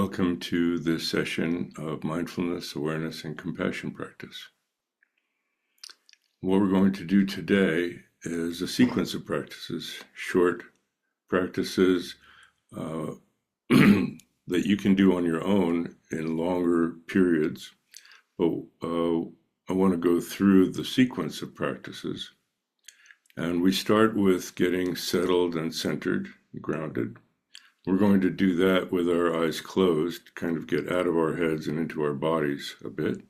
Welcome to this session of mindfulness, awareness, and compassion practice. What we're going to do today is a sequence of practices, short practices that you can do on your own in longer periods. But I want to go through the sequence of practices. And we start with getting settled and centered, grounded. We're going to do that with our eyes closed, kind of get out of our heads and into our bodies a bit.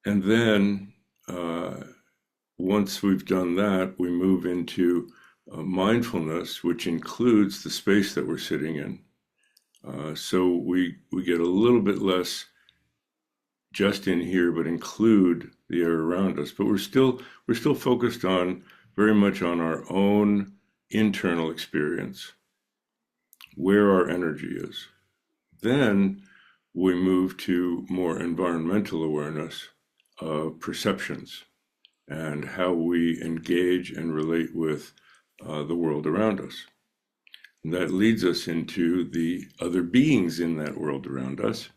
And then once we've done that, we move into mindfulness, which includes the space that we're sitting in. So we get a little bit less just in here, but include the air around us. But we're still focused on very much on our own internal experience, where our energy is. Then we move to more environmental awareness of perceptions and how we engage and relate with the world around us. And that leads us into the other beings in that world around us.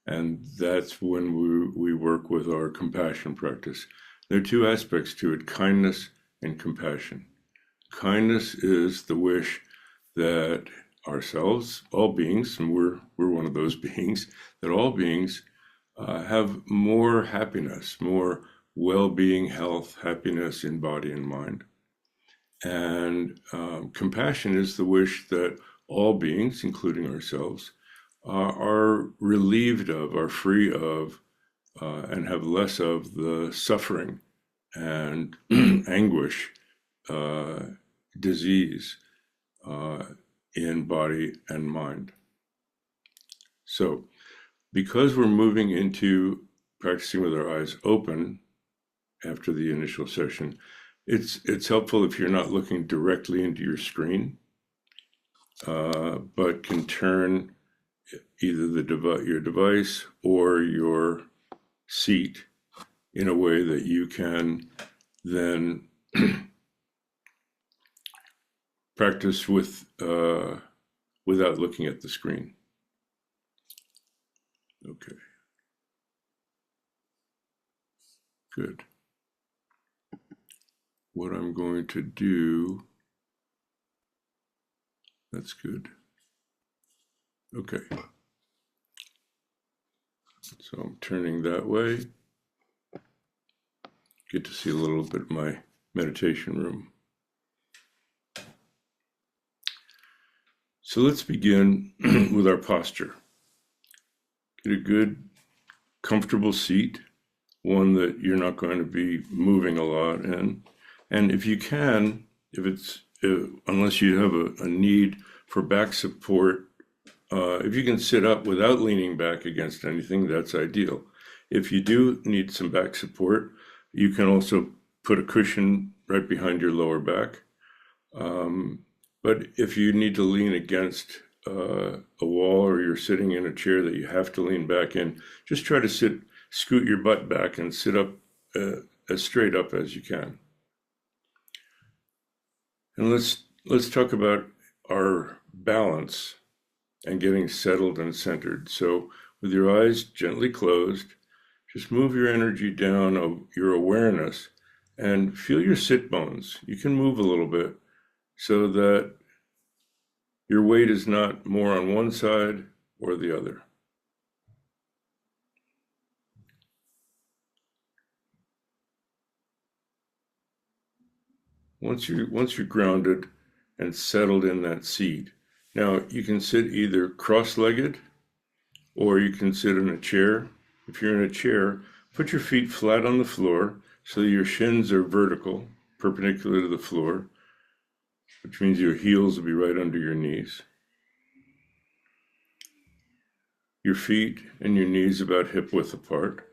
And that's when we work with our compassion practice. There are two aspects to it, kindness and compassion. Kindness is the wish that ourselves, all beings, and we're one of those beings, that all beings have more happiness, more well-being, health, happiness in body and mind. And compassion is the wish that all beings, including ourselves, are relieved of, are free of, and have less of the suffering and anguish, disease, in body and mind. So, because we're moving into practicing with our eyes open after the initial session, it's helpful if you're not looking directly into your screen, but can turn either your device or your seat in a way that you can then practice with without looking at the screen. Okay. Good. What I'm going to do, that's good. Okay. So I'm turning that way. Get to see a little bit of my meditation room. So let's begin with our posture. Get a good, comfortable seat, one that you're not going to be moving a lot in. And if you can, unless you have a need for back support, if you can sit up without leaning back against anything, that's ideal. If you do need some back support, you can also put a cushion right behind your lower back. But if you need to lean against a wall, or you're sitting in a chair that you have to lean back in, just try to scoot your butt back and sit up as straight up as you can. And let's talk about our balance and getting settled and centered. So with your eyes gently closed, just move your energy down of your awareness and feel your sit bones. You can move a little bit so that your weight is not more on one side or the other. Once you're grounded and settled in that seat, now you can sit either cross-legged or you can sit in a chair. If you're in a chair, put your feet flat on the floor so your shins are vertical, perpendicular to the floor, which means your heels will be right under your knees. Your feet and your knees about hip width apart.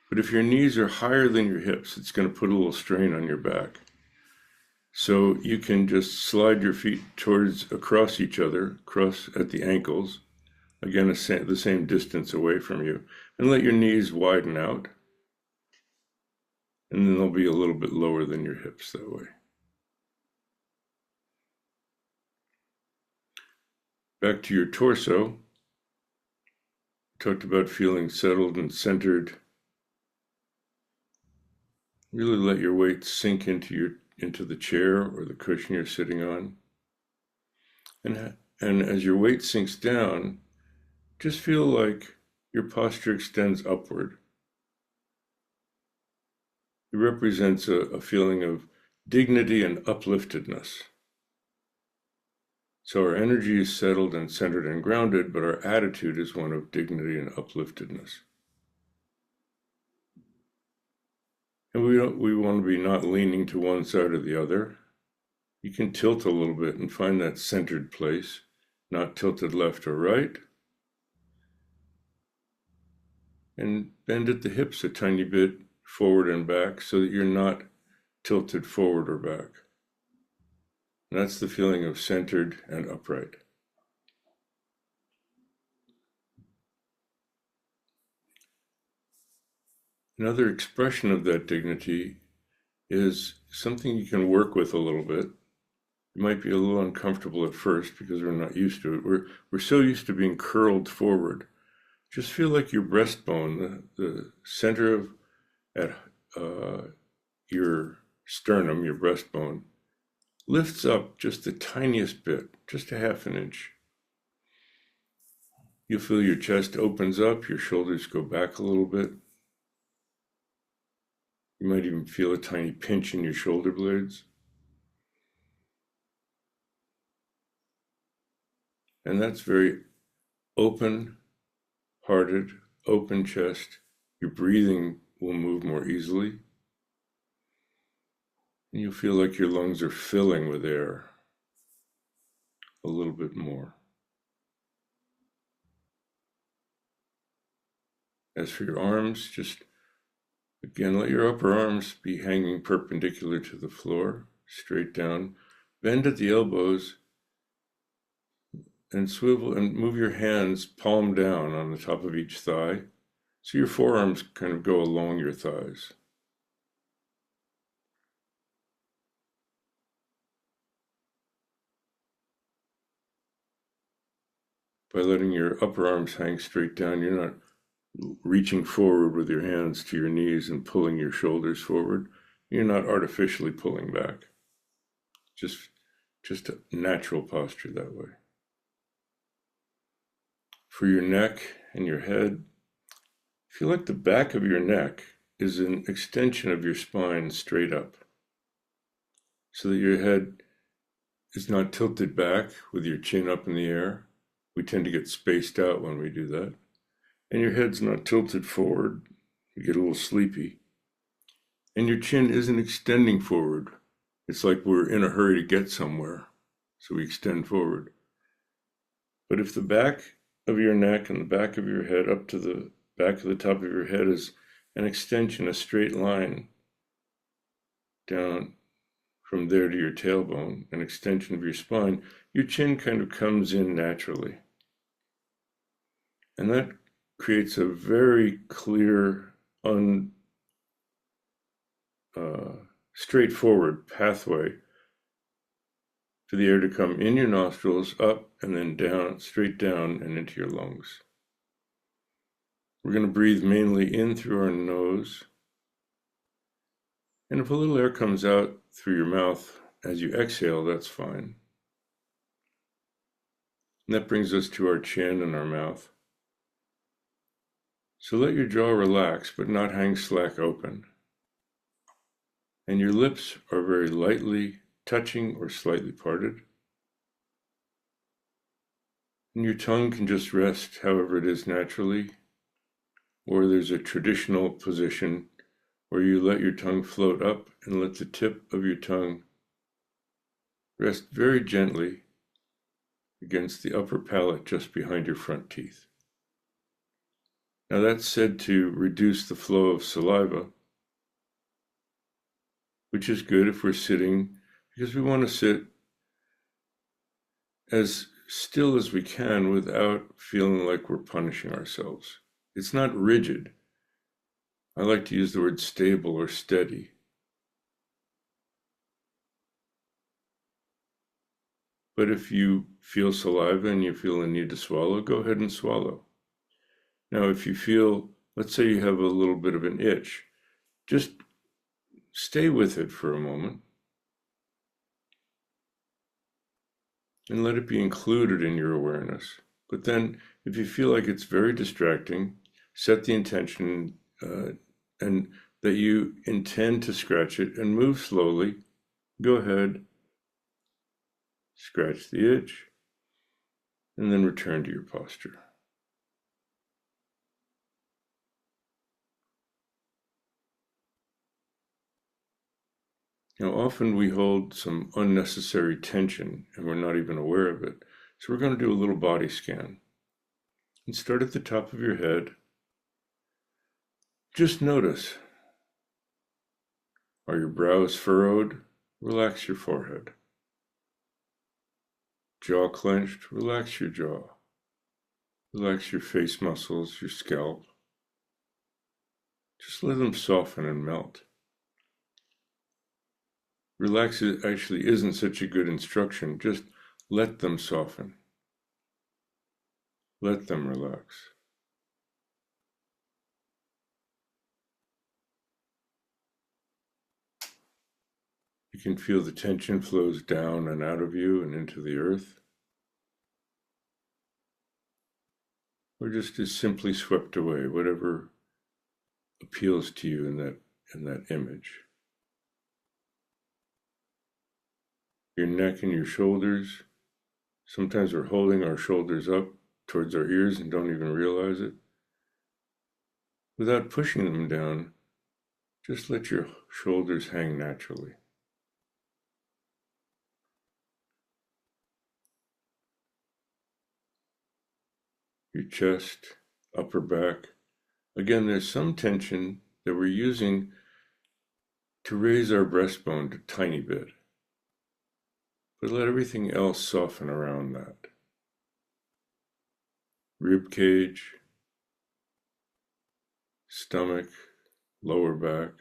But if your knees are higher than your hips, it's going to put a little strain on your back. So you can just slide your feet across each other, across at the ankles, again the same distance away from you, and let your knees widen out. And then they'll be a little bit lower than your hips that way. Back to your torso. Talked about feeling settled and centered. Really let your weight sink into the chair or the cushion you're sitting on. And as your weight sinks down, just feel like your posture extends upward. It represents a feeling of dignity and upliftedness. So our energy is settled and centered and grounded, but our attitude is one of dignity and upliftedness. And we want to be not leaning to one side or the other. You can tilt a little bit and find that centered place, not tilted left or right. And bend at the hips a tiny bit forward and back so that you're not tilted forward or back. And that's the feeling of centered and upright. Another expression of that dignity is something you can work with a little bit. It might be a little uncomfortable at first because we're not used to it. We're so used to being curled forward. Just feel like your breastbone, the center of your sternum, your breastbone, lifts up just the tiniest bit, just a half an inch. You'll feel your chest opens up, your shoulders go back a little bit. You might even feel a tiny pinch in your shoulder blades. And that's very open-hearted, open chest. Your breathing will move more easily. And you'll feel like your lungs are filling with air a little bit more. As for your arms, just again, let your upper arms be hanging perpendicular to the floor, straight down. Bend at the elbows and swivel and move your hands palm down on the top of each thigh. So your forearms kind of go along your thighs. By letting your upper arms hang straight down, you're not reaching forward with your hands to your knees and pulling your shoulders forward. You're not artificially pulling back. Just a natural posture that way. For your neck and your head, feel like the back of your neck is an extension of your spine straight up, so that your head is not tilted back with your chin up in the air. We tend to get spaced out when we do that. And your head's not tilted forward. You get a little sleepy. And your chin isn't extending forward. It's like we're in a hurry to get somewhere, so we extend forward. But if the back of your neck and the back of your head up to the back of the top of your head is an extension, a straight line down from there to your tailbone, an extension of your spine, your chin kind of comes in naturally. And that creates a very clear, straightforward pathway for the air to come in your nostrils, up and then down, straight down and into your lungs. We're going to breathe mainly in through our nose. And if a little air comes out through your mouth as you exhale, that's fine. And that brings us to our chin and our mouth. So let your jaw relax, but not hang slack open. And your lips are very lightly touching or slightly parted. And your tongue can just rest however it is naturally, or there's a traditional position where you let your tongue float up and let the tip of your tongue rest very gently against the upper palate just behind your front teeth. Now that's said to reduce the flow of saliva, which is good if we're sitting, because we want to sit as still as we can without feeling like we're punishing ourselves. It's not rigid. I like to use the word stable or steady. But if you feel saliva and you feel a need to swallow, go ahead and swallow. Now, if you feel, let's say you have a little bit of an itch, just stay with it for a moment and let it be included in your awareness. But then, if you feel like it's very distracting, set the intention and that you intend to scratch it and move slowly. Go ahead, scratch the itch, and then return to your posture. Now, often we hold some unnecessary tension and we're not even aware of it. So we're going to do a little body scan. And start at the top of your head. Just notice, are your brows furrowed? Relax your forehead. Jaw clenched? Relax your jaw. Relax your face muscles, your scalp. Just let them soften and melt. Relax actually isn't such a good instruction. Just let them soften. Let them relax. You can feel the tension flows down and out of you and into the earth. Or just is simply swept away, whatever appeals to you in that image. Your neck and your shoulders. Sometimes we're holding our shoulders up towards our ears and don't even realize it. Without pushing them down, just let your shoulders hang naturally. Your chest, upper back. Again, there's some tension that we're using to raise our breastbone a tiny bit. But let everything else soften around that. Rib cage, stomach, lower back,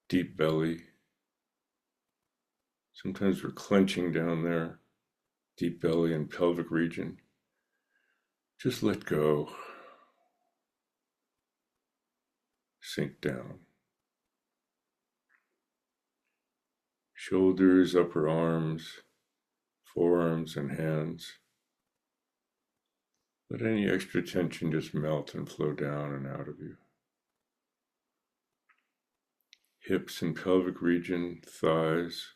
deep belly. Sometimes we're clenching down there, deep belly and pelvic region. Just let go. Sink down. Shoulders, upper arms, forearms and hands. Let any extra tension just melt and flow down and out of you. Hips and pelvic region, thighs.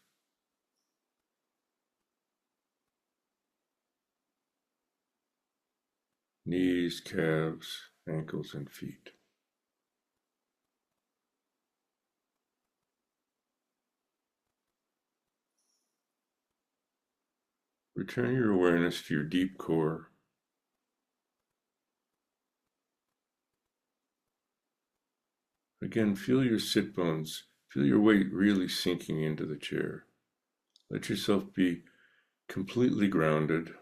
Knees, calves, ankles, and feet. Return your awareness to your deep core. Again, feel your sit bones, feel your weight really sinking into the chair. Let yourself be completely grounded.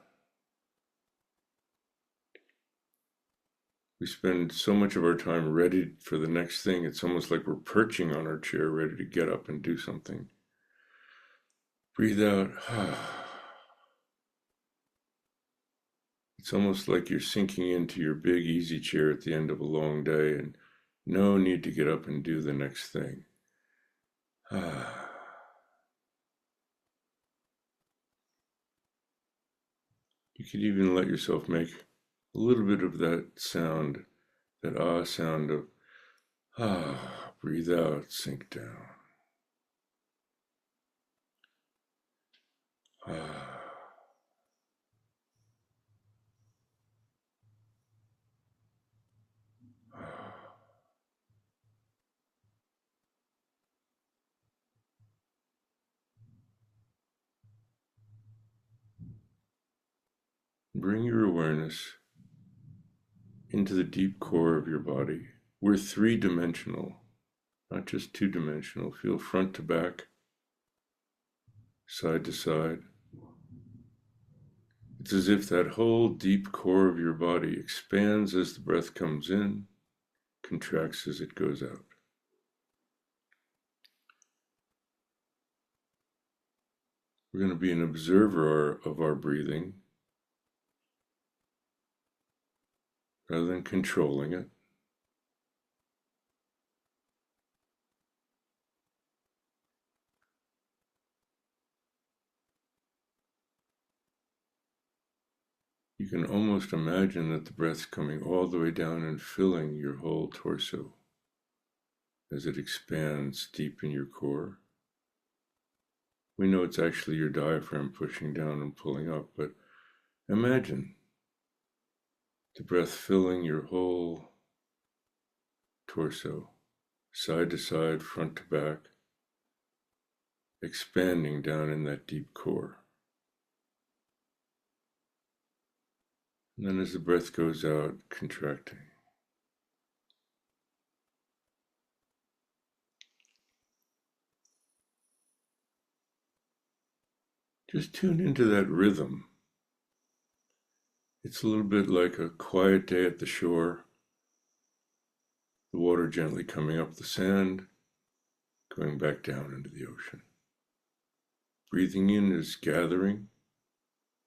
We spend so much of our time ready for the next thing. It's almost like we're perching on our chair, ready to get up and do something. Breathe out. It's almost like you're sinking into your big easy chair at the end of a long day and no need to get up and do the next thing. You could even let yourself make a little bit of that sound, that sound of breathe out, sink down. Bring your awareness into the deep core of your body. We're three-dimensional, not just two-dimensional. Feel front to back, side to side. It's as if that whole deep core of your body expands as the breath comes in, contracts as it goes out. We're going to be an observer of our breathing rather than controlling it. You can almost imagine that the breath's coming all the way down and filling your whole torso as it expands deep in your core. We know it's actually your diaphragm pushing down and pulling up, but imagine the breath filling your whole torso, side to side, front to back, expanding down in that deep core. And then as the breath goes out, contracting. Just tune into that rhythm. It's a little bit like a quiet day at the shore, the water gently coming up the sand, going back down into the ocean. Breathing in is gathering,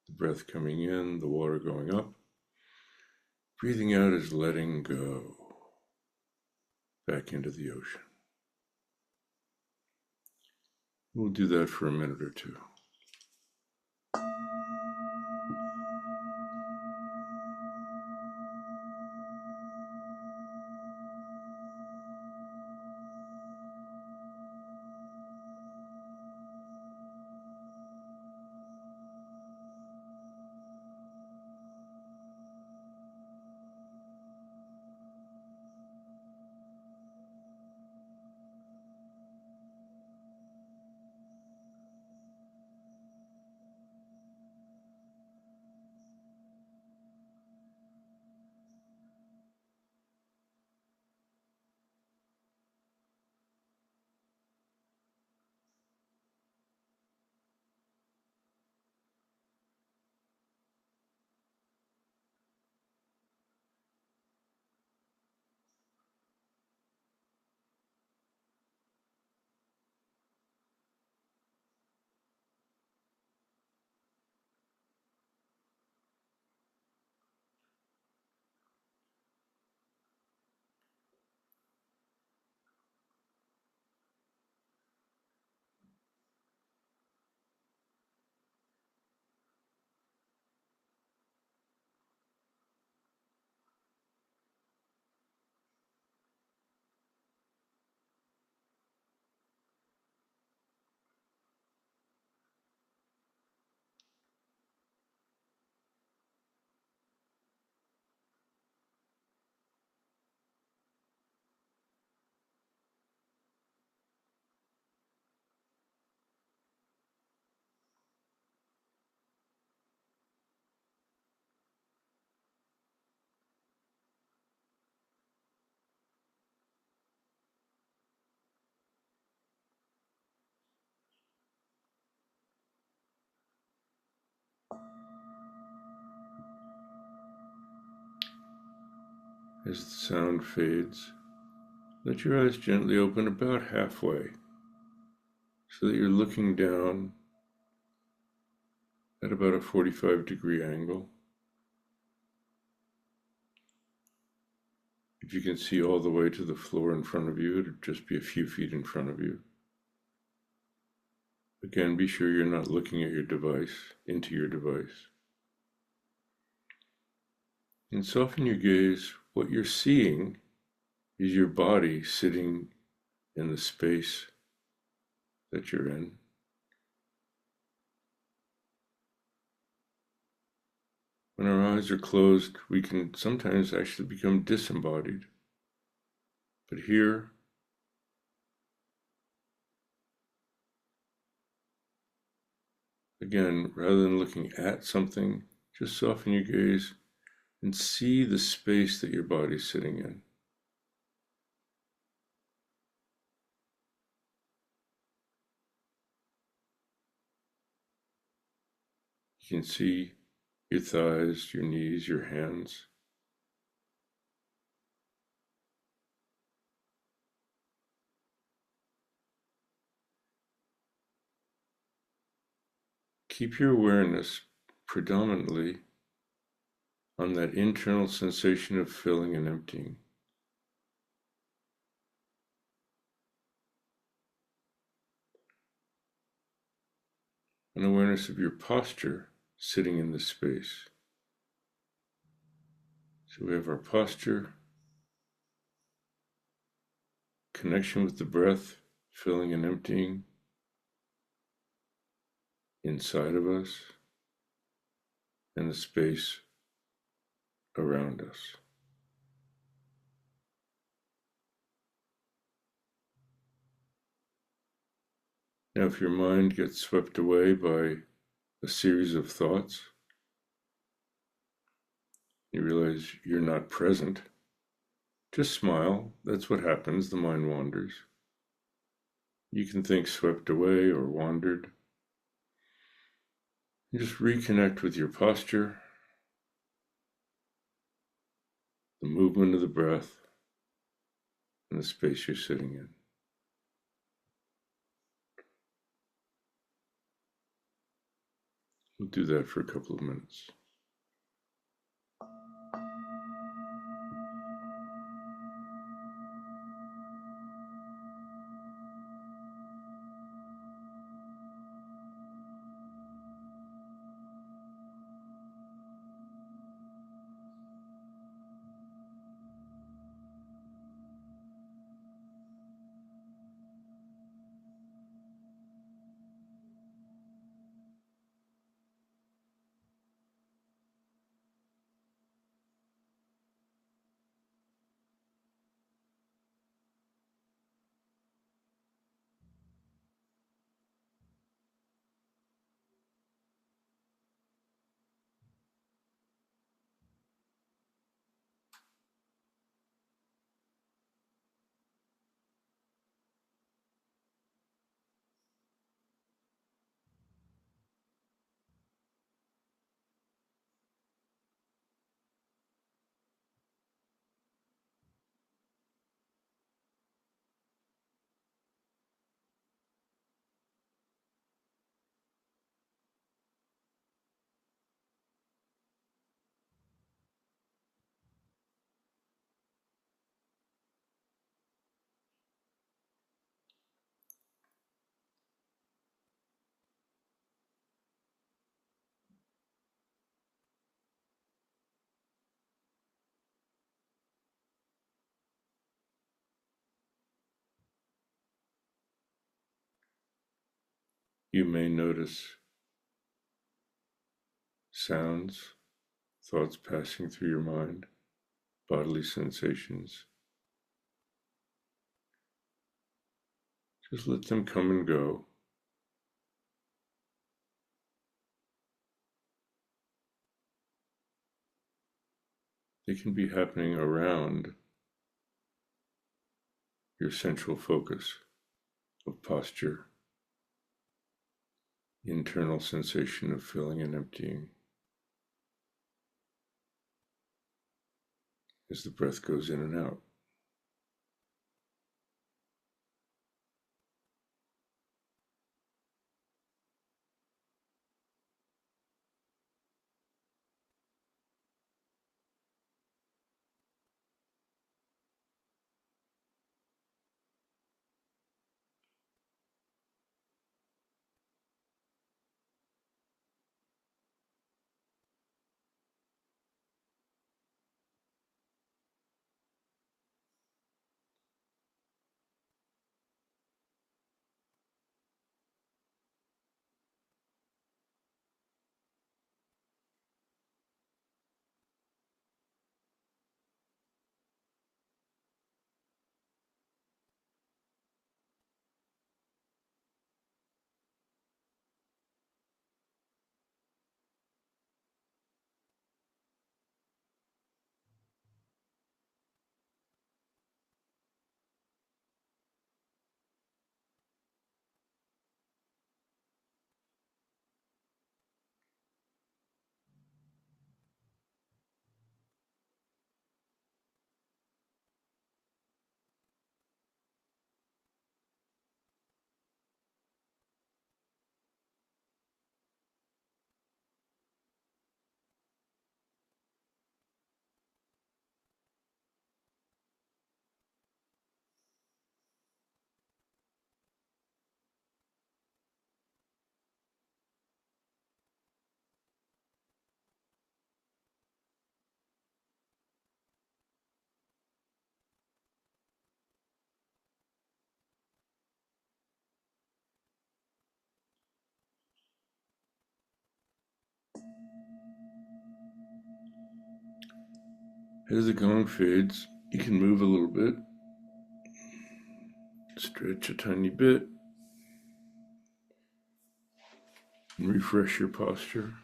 the breath coming in, the water going up. Breathing out is letting go back into the ocean. We'll do that for a minute or two. As the sound fades, let your eyes gently open about halfway so that you're looking down at about a 45-degree angle. If you can see all the way to the floor in front of you, it'll just be a few feet in front of you. Again, be sure you're not looking at your device, into your device. And soften your gaze. What you're seeing is your body sitting in the space that you're in. When our eyes are closed, we can sometimes actually become disembodied. But here, again, rather than looking at something, just soften your gaze and see the space that your body's sitting in. You can see your thighs, your knees, your hands. keep your awareness predominantly on that internal sensation of filling and emptying. An awareness of your posture sitting in this space. So we have our posture, connection with the breath, filling and emptying inside of us, and the space around us. Now, if your mind gets swept away by a series of thoughts, you realize you're not present, just smile. That's what happens. The mind wanders. You can think swept away or wandered. You just reconnect with your posture, the movement of the breath, and the space you're sitting in. We'll do that for a couple of minutes. You may notice sounds, thoughts passing through your mind, bodily sensations. Just let them come and go. They can be happening around your central focus of posture, internal sensation of filling and emptying as the breath goes in and out. As the gong fades, you can move a little bit, stretch a tiny bit, and refresh your posture.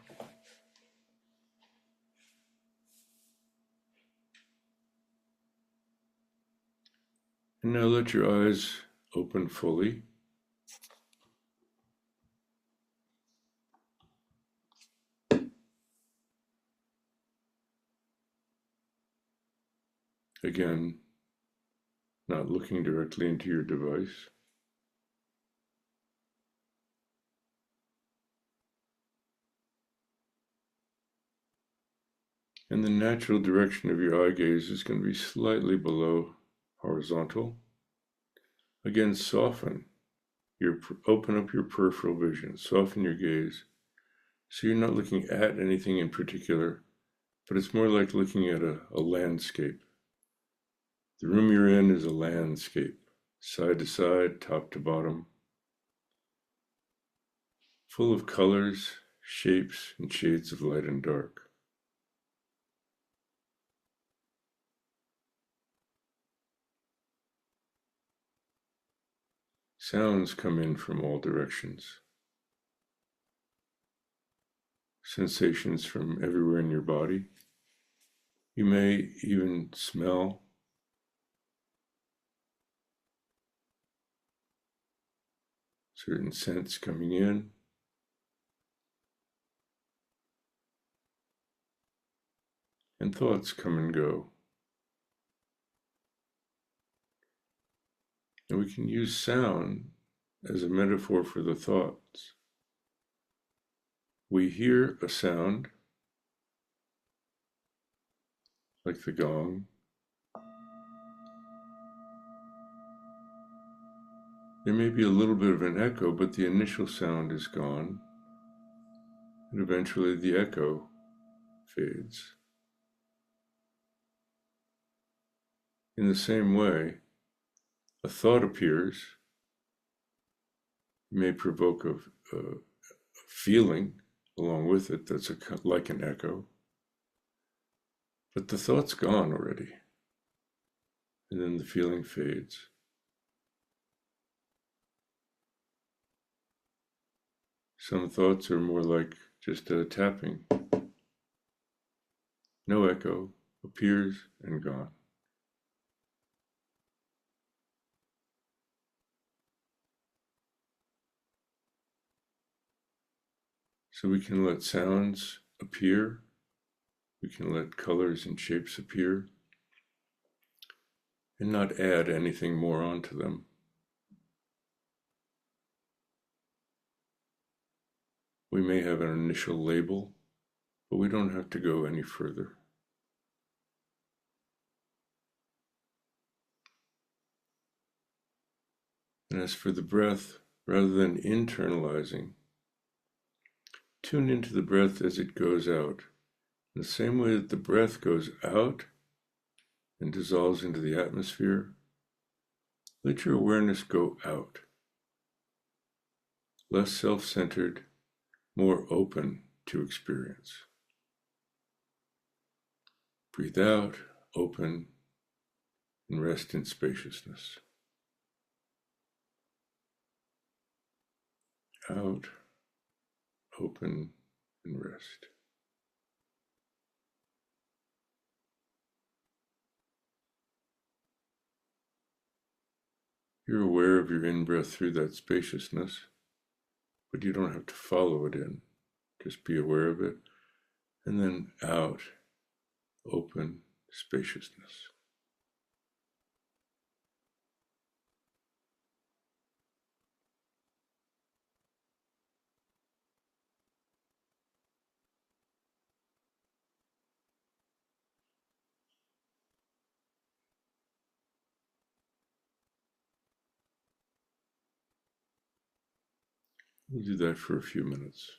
And now let your eyes open fully. Again, not looking directly into your device. And the natural direction of your eye gaze is going to be slightly below horizontal. Again, open up your peripheral vision, soften your gaze. So you're not looking at anything in particular, but it's more like looking at a landscape. The room you're in is a landscape, side to side, top to bottom, full of colors, shapes, and shades of light and dark. Sounds come in from all directions. Sensations from everywhere in your body. You may even smell certain scents coming in. And thoughts come and go. And we can use sound as a metaphor for the thoughts. We hear a sound, like the gong. There may be a little bit of an echo, but the initial sound is gone, and eventually the echo fades. In the same way, a thought appears, may provoke a feeling along with it that's like an echo, but the thought's gone already, and then the feeling fades. Some thoughts are more like just a tapping. No echo, appears and gone. So we can let sounds appear, we can let colors and shapes appear, and not add anything more onto them. We may have an initial label, but we don't have to go any further. And as for the breath, rather than internalizing, tune into the breath as it goes out. In the same way that the breath goes out and dissolves into the atmosphere, let your awareness go out. Less self-centered, more open to experience. Breathe out, open, and rest in spaciousness. Out, open, and rest. You're aware of your in-breath through that spaciousness, but you don't have to follow it in. Just be aware of it. And then out, open, spaciousness. We'll do that for a few minutes.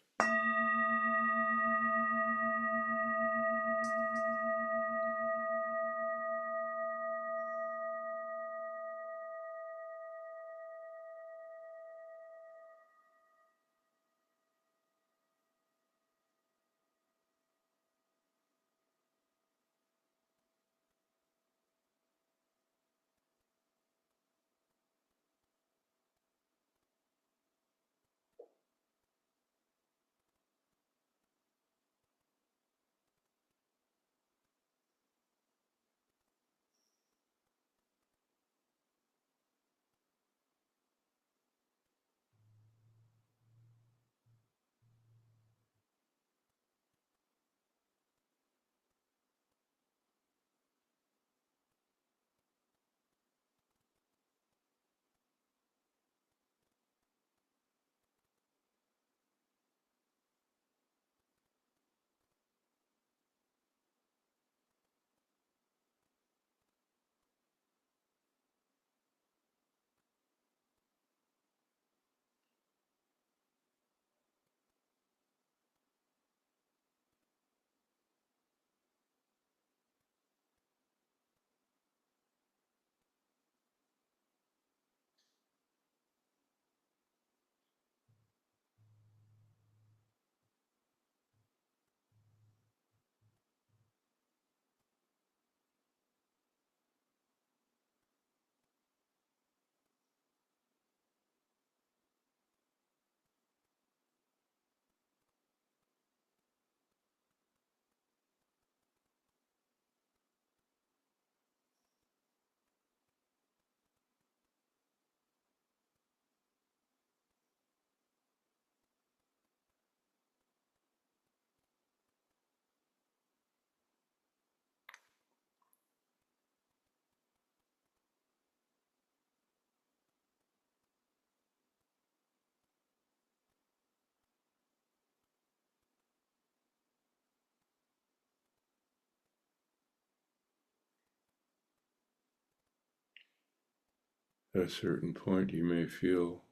At a certain point, you may feel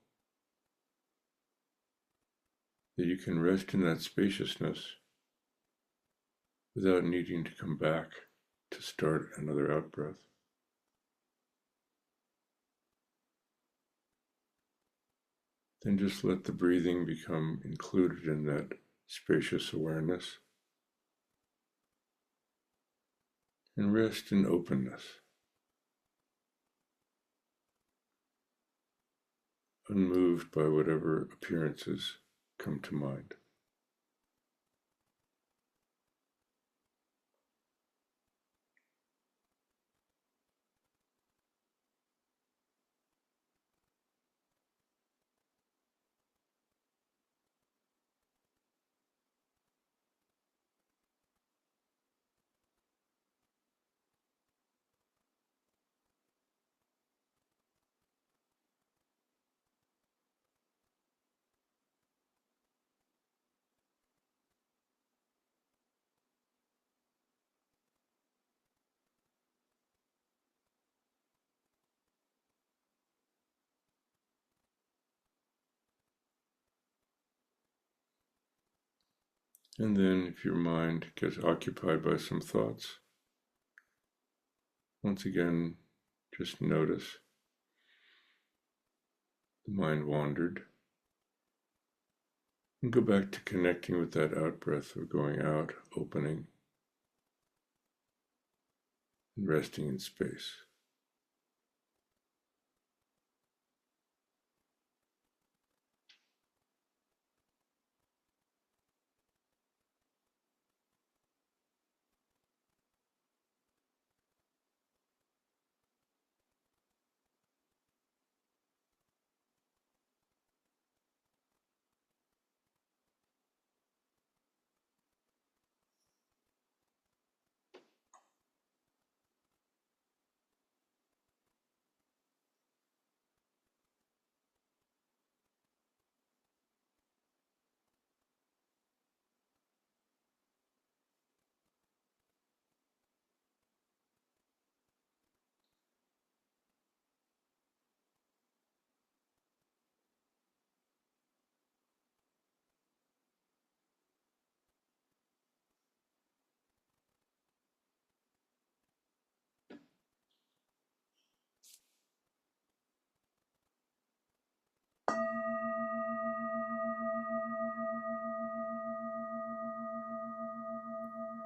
that you can rest in that spaciousness without needing to come back to start another out-breath. Then just let the breathing become included in that spacious awareness and rest in openness, unmoved by whatever appearances come to mind. And then if your mind gets occupied by some thoughts, once again, just notice the mind wandered, and go back to connecting with that out-breath of going out, opening, and resting in space.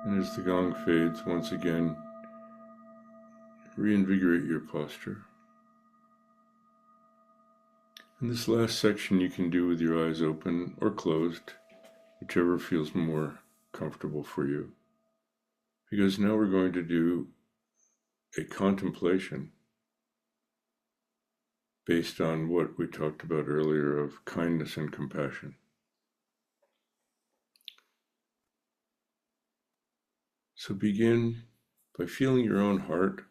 And as the gong fades, once again, reinvigorate your posture. And this last section you can do with your eyes open or closed, whichever feels more comfortable for you. Because now we're going to do a contemplation based on what we talked about earlier of kindness and compassion. So begin by feeling your own heart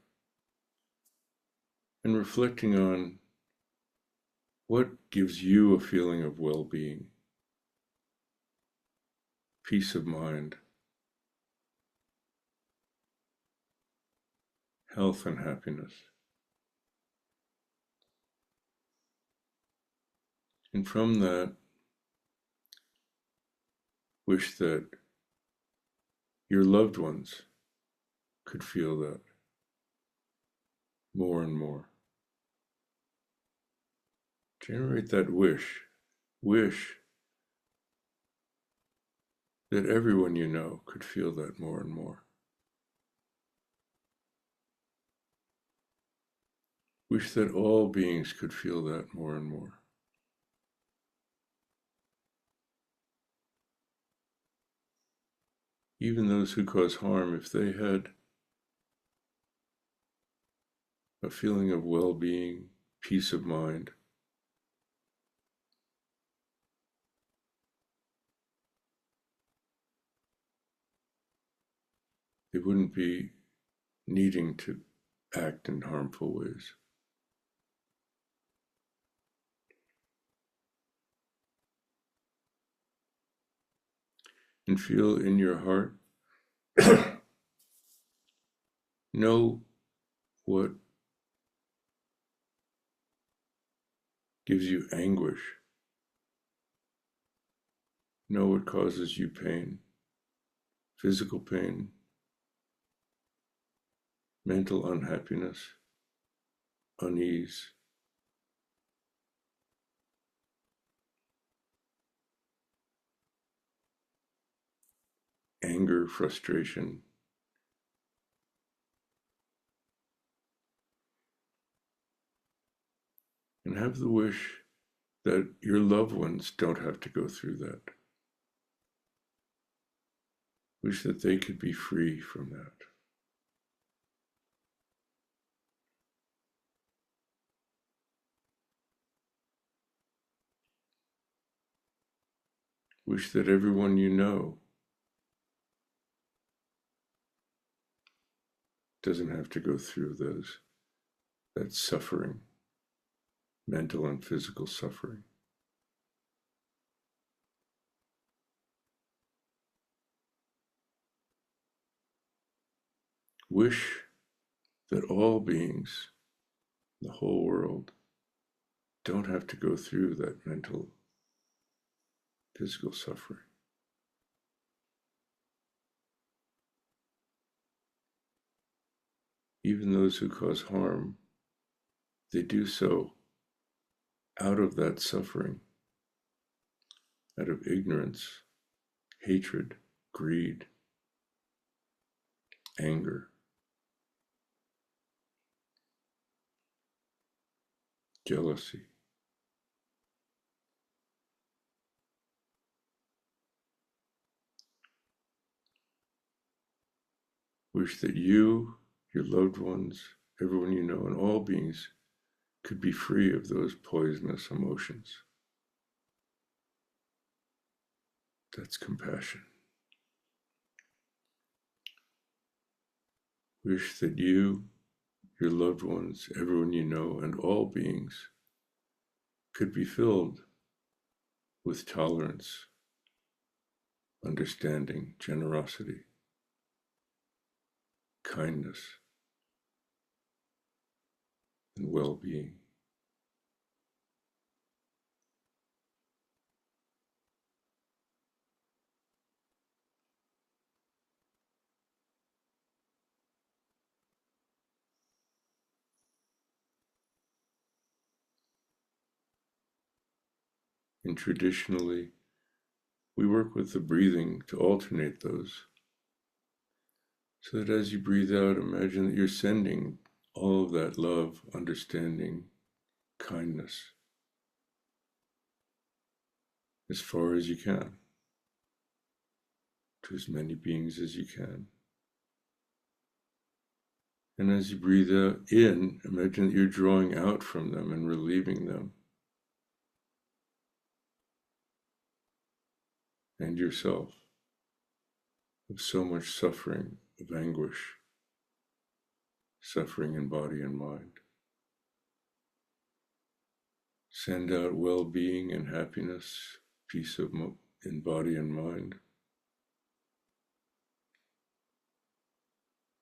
and reflecting on what gives you a feeling of well-being, peace of mind, health and happiness. And from that, wish that your loved ones could feel that more and more. Generate that wish. Wish that everyone you know could feel that more and more. Wish that all beings could feel that more and more. Even those who cause harm, if they had a feeling of well-being, peace of mind, they wouldn't be needing to act in harmful ways. And feel in your heart, know what gives you anguish. Know what causes you pain, physical pain, mental unhappiness, unease. Anger, frustration. And have the wish that your loved ones don't have to go through that. Wish that they could be free from that. Wish that everyone you know doesn't have to go through that suffering, mental and physical suffering. Wish that all beings, the whole world, don't have to go through that mental, physical suffering. Even those who cause harm, they do so out of that suffering, out of ignorance, hatred, greed, anger, jealousy. Wish that you, your loved ones, everyone you know, and all beings could be free of those poisonous emotions. That's compassion. Wish that you, your loved ones, everyone you know, and all beings could be filled with tolerance, understanding, generosity, kindness, and well-being. And traditionally, we work with the breathing to alternate those, so that as you breathe out, imagine that you're sending all of that love, understanding, kindness as far as you can, to as many beings as you can. And as you breathe out in, imagine that you're drawing out from them and relieving them and yourself of so much suffering, of anguish, suffering in body and mind. Send out well-being and happiness, peace in body and mind.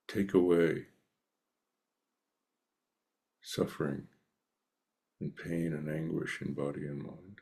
Take away suffering and pain and anguish in body and mind.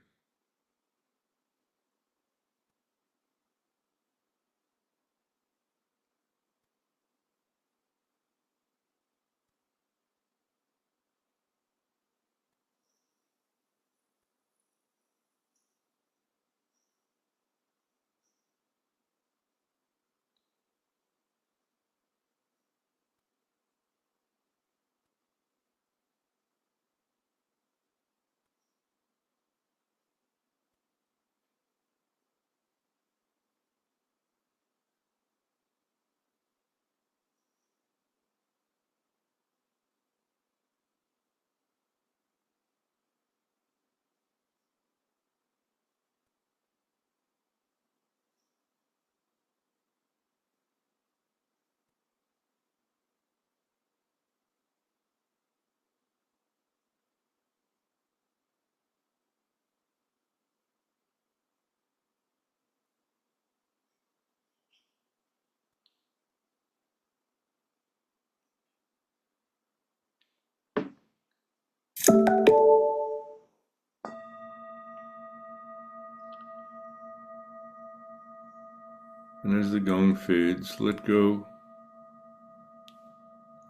And as the gong fades, let go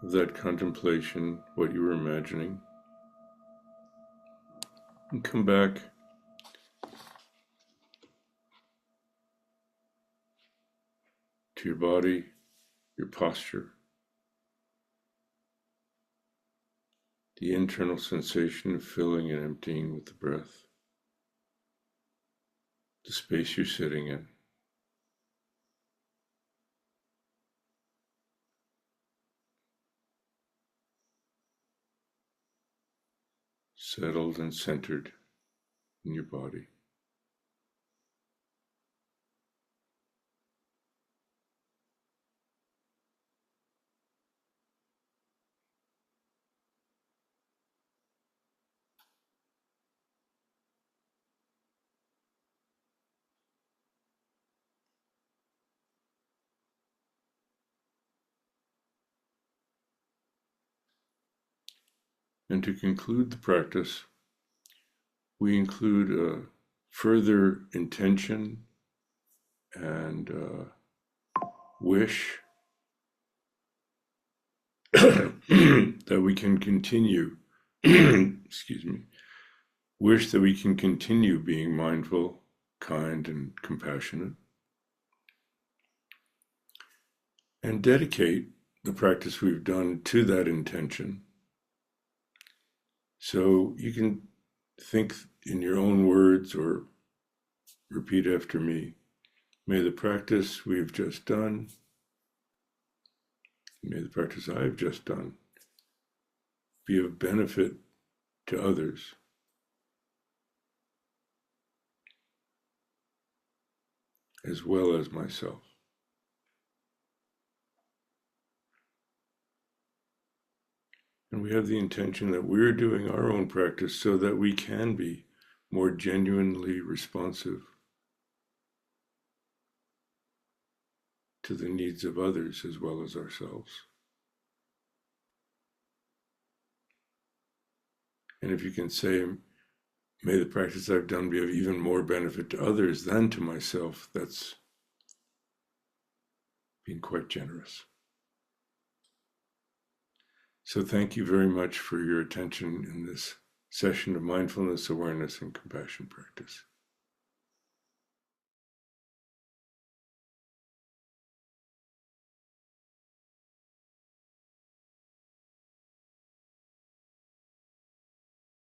of that contemplation, what you were imagining, and come back to your body, your posture, the internal sensation of filling and emptying with the breath, the space you're sitting in. Settled and centered in your body. And to conclude the practice, we include a further intention and wish that we can continue, excuse me, wish that we can continue being mindful, kind, and compassionate, and dedicate the practice we've done to that intention. So you can think in your own words or repeat after me. May the practice we've just done, may the practice I've just done be of benefit to others, as well as myself. And we have the intention that we're doing our own practice so that we can be more genuinely responsive to the needs of others as well as ourselves. And if you can say, may the practice I've done be of even more benefit to others than to myself, that's being quite generous. So thank you very much for your attention in this session of mindfulness, awareness, and compassion practice.